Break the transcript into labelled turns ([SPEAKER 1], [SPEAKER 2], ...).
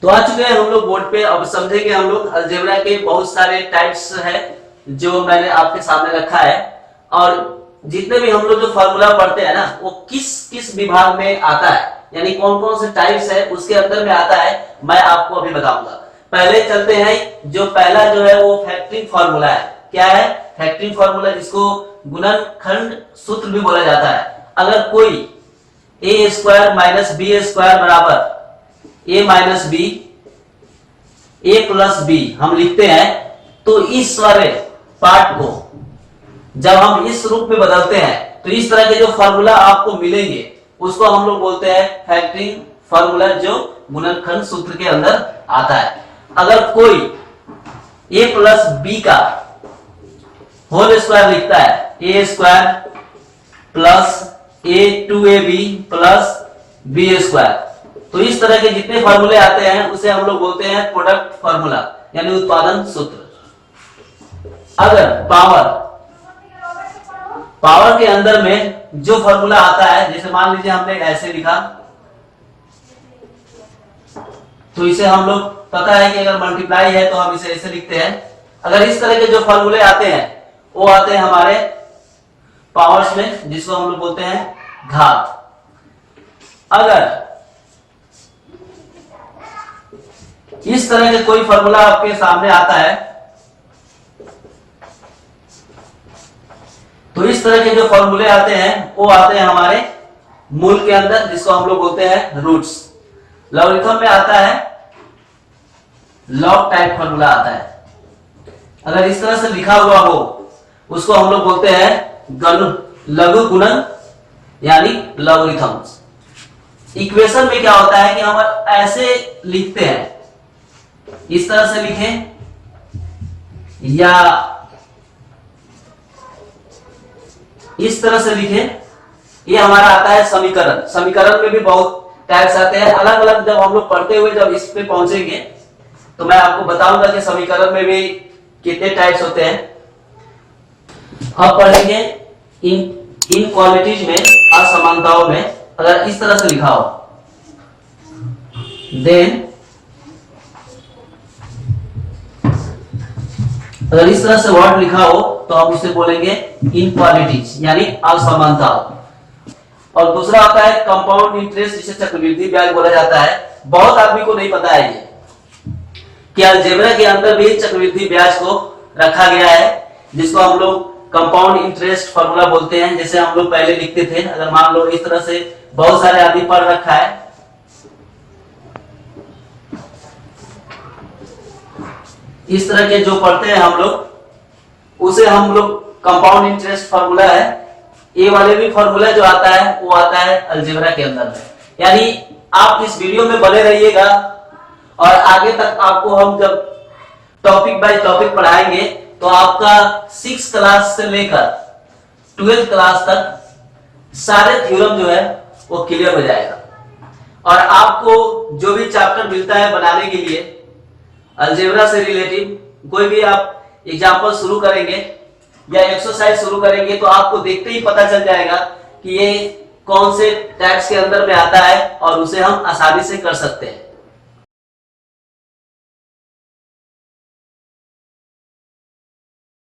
[SPEAKER 1] तो आ चुके हैं हम लोग बोर्ड पे। अब समझेंगे हम लोग अलजेब्रा के बहुत सारे टाइप्स है जो मैंने आपके सामने रखा है, और जितने भी हम लोग जो फॉर्मूला पढ़ते हैं ना वो किस किस विभाग में आता है, यानी कौन कौन से टाइप्स है उसके अंदर में आता है, मैं आपको अभी बताऊंगा। पहले चलते हैं, जो पहला जो है वो फैक्टरिंग फॉर्मूला है। क्या है? फैक्टरिंग फॉर्मूला, जिसको गुणनखंड सूत्र भी बोला जाता है। अगर कोई ए स्क्वायर माइनस बी स्क्वायर बराबर ए माइनस बी, ए प्लस बी हम लिखते हैं, तो इस वाले पार्ट को जब हम इस रूप में बदलते हैं तो इस तरह के जो फॉर्मूला आपको मिलेंगे उसको हम लोग बोलते हैं फैक्टरिंग फॉर्मूला, जो गुणनखंड सूत्र के अंदर आता है। अगर कोई ए प्लस बी का होल स्क्वायर लिखता है, A square plus A two A B plus B square, तो इस तरह के जितने फॉर्मूले आते हैं उसे हम लोग बोलते हैं प्रोडक्ट फॉर्मूला, यानी उत्पादन सूत्र। अगर पावर के अंदर में जो फॉर्मूला आता है, जैसे मान लीजिए हमने ऐसे लिखा, तो इसे हम लोग पता है कि अगर मल्टीप्लाई है तो हम इसे ऐसे लिखते हैं। अगर इस तरह के जो फॉर्मूले आते हैं वो आते हैं हमारे पावर्स में, जिसको हम लोग बोलते हैं घात। अगर इस तरह के कोई फॉर्मूला आपके सामने आता है, तो इस तरह के जो फॉर्मूले आते हैं वो आते हैं हमारे मूल के अंदर, जिसको हम लोग बोलते हैं रूट्स। लॉगरिथम में आता है लॉग टाइप फॉर्मूला आता है। अगर इस तरह से लिखा हुआ हो उसको हम लोग बोलते हैं लघु गुणन, यानी लॉगरिथम्स। इक्वेशन में क्या होता है कि हम ऐसे लिखते हैं, इस तरह से लिखें या इस तरह से लिखें, ये हमारा आता है समीकरण। समीकरण में भी बहुत टाइप्स आते हैं, अलग अलग। जब हम लोग पढ़ते हुए जब इस पे पहुंचेंगे तो मैं आपको बताऊंगा कि समीकरण में भी कितने टाइप्स होते हैं। अब पढ़ेंगे इन क्वालिटीज में, असमानताओं में। अगर इस तरह से लिखा हो, देन अगर इस तरह से वर्ड लिखा हो तो हम उसे बोलेंगे इनक्वालिटीज, यानी असमानता। और दूसरा आता है कंपाउंड इंटरेस्ट, जिसे चक्रवृद्धि ब्याज बोला जाता है। बहुत आदमी को नहीं पता है ये कि अलजेब्रा के अंदर भी चक्रवृद्धि ब्याज को रखा गया है, जिसको हम लोग कंपाउंड इंटरेस्ट फॉर्मूला बोलते हैं, जैसे हम लोग पहले लिखते थे। अगर मान लो इस तरह से बहुत सारे आदमी पढ़ रखा है, इस तरह के जो पढ़ते हैं हम लोग, उसे हम लोग कंपाउंड इंटरेस्ट फॉर्मूला है। ये वाले भी फॉर्मूला जो आता है वो आता है अलजेब्रा के अंदर में। यानी आप इस वीडियो में बने रहिएगा, और आगे तक आपको हम जब टॉपिक बाय टॉपिक पढ़ाएंगे तो आपका 6th क्लास से लेकर 12th क्लास तक सारे थ्योरम जो है वो क्लियर हो जाएगा। और आपको जो भी चैप्टर मिलता है बनाने के लिए अलजेब्रा से रिलेटिव, कोई भी आप एग्जाम्पल शुरू करेंगे या एक्सरसाइज शुरू करेंगे तो आपको देखते ही पता चल जाएगा कि ये कौन से टाइप्स के अंदर में आता है, और उसे हम आसानी से कर सकते हैं।